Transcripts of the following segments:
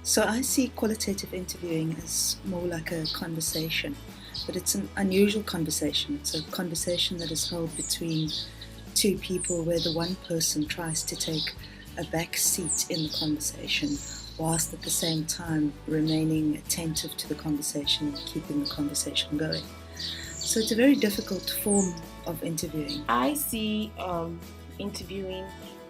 So I see qualitative interviewing as more like a conversation, but it's an unusual conversation. It's a conversation that is held between two people where the one person tries to take a back seat in the conversation whilst at the same time remaining attentive to the conversation and keeping the conversation going. So it's a very difficult form of interviewing. I see interviewing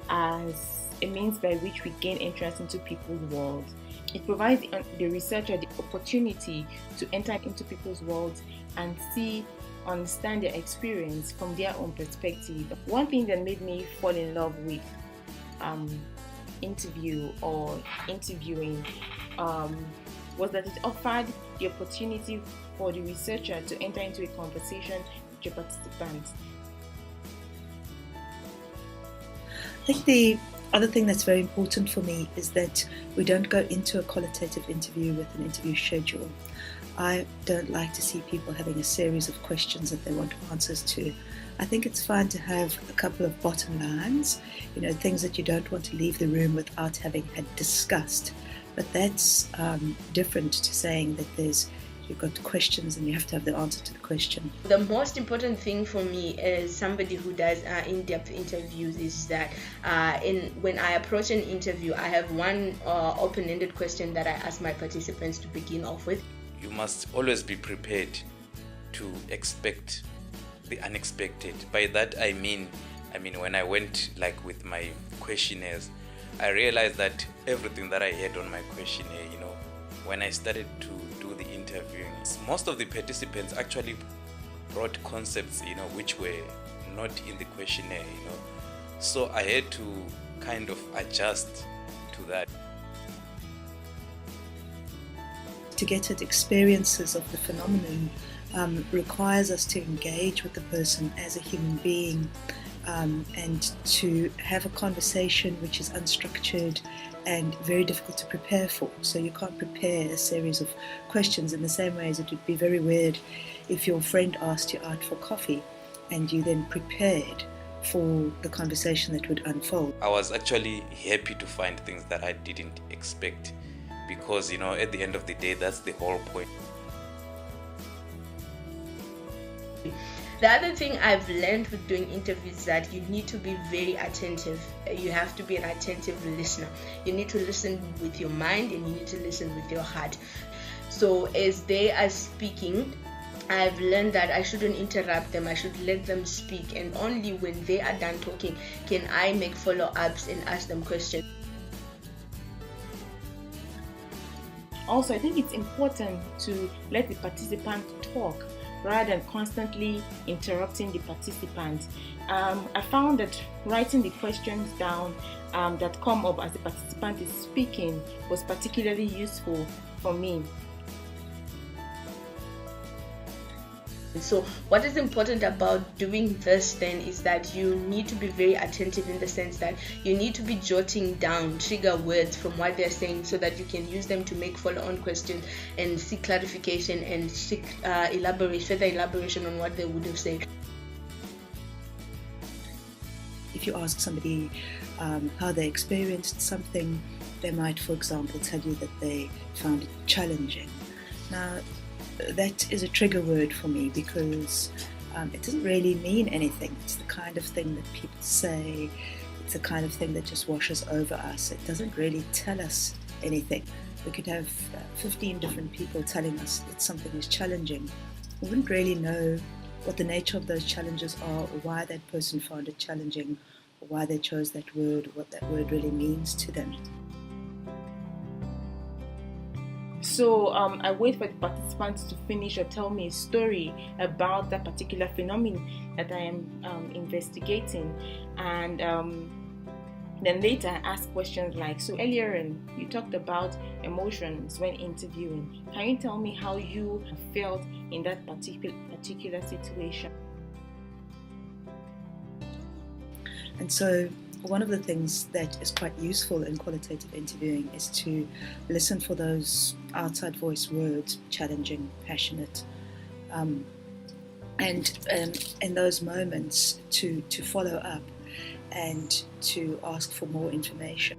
as a means by which we gain entrance into people's world. It provides the researcher the opportunity to enter into people's worlds and understand their experience from their own perspective. One thing that made me fall in love with interviewing was that it offered the opportunity for the researcher to enter into a conversation with your participants. I think the other thing that's very important for me is that we don't go into a qualitative interview with an interview schedule. I don't like to see people having a series of questions that they want answers to. I think it's fine to have a couple of bottom lines, things that you don't want to leave the room without having had discussed. But that's different to saying that you've got questions and you have to have the answer to the question. The most important thing for me as somebody who does in-depth interviews is that when I approach an interview, I have one open-ended question that I ask my participants to begin off with. You must always be prepared to expect the unexpected. By that I mean when I went with my questionnaires, I realized that everything that I had on my questionnaire, when I started to do the interviewing, most of the participants actually brought concepts, which were not in the questionnaire, So I had to kind of adjust to that. To get at experiences of the phenomenon requires us to engage with the person as a human being and to have a conversation which is unstructured and very difficult to prepare for. So you can't prepare a series of questions in the same way as it would be very weird if your friend asked you out for coffee and you then prepared for the conversation that would unfold. I was actually happy to find things that I didn't expect because, at the end of the day, that's the whole point. The other thing I've learned with doing interviews is that you need to be very attentive. You have to be an attentive listener. You need to listen with your mind and you need to listen with your heart. So as they are speaking, I've learned that I shouldn't interrupt them. I should let them speak, and only when they are done talking can I make follow-ups and ask them questions. Also, I think it's important to let the participant talk rather than constantly interrupting the participant. I found that writing the questions down that come up as the participant is speaking was particularly useful for me. So what is important about doing this then is that you need to be very attentive in the sense that you need to be jotting down trigger words from what they're saying so that you can use them to make follow-on questions and seek clarification and seek further elaboration on what they would have said. If you ask somebody how they experienced something, they might, for example, tell you that they found it challenging. Now, that is a trigger word for me because it doesn't really mean anything. It's the kind of thing that people say. It's the kind of thing that just washes over us. It doesn't really tell us anything. We could have 15 different people telling us that something is challenging. We wouldn't really know what the nature of those challenges are or why that person found it challenging or why they chose that word or what that word really means to them. So I wait for the participants to finish or tell me a story about that particular phenomenon that I am investigating, and then later I ask questions like, so earlier you talked about emotions when interviewing. Can you tell me how you have felt in that particular situation? And so one of the things that is quite useful in qualitative interviewing is to listen for those outside voice words, challenging, passionate, and in those moments to follow up and to ask for more information.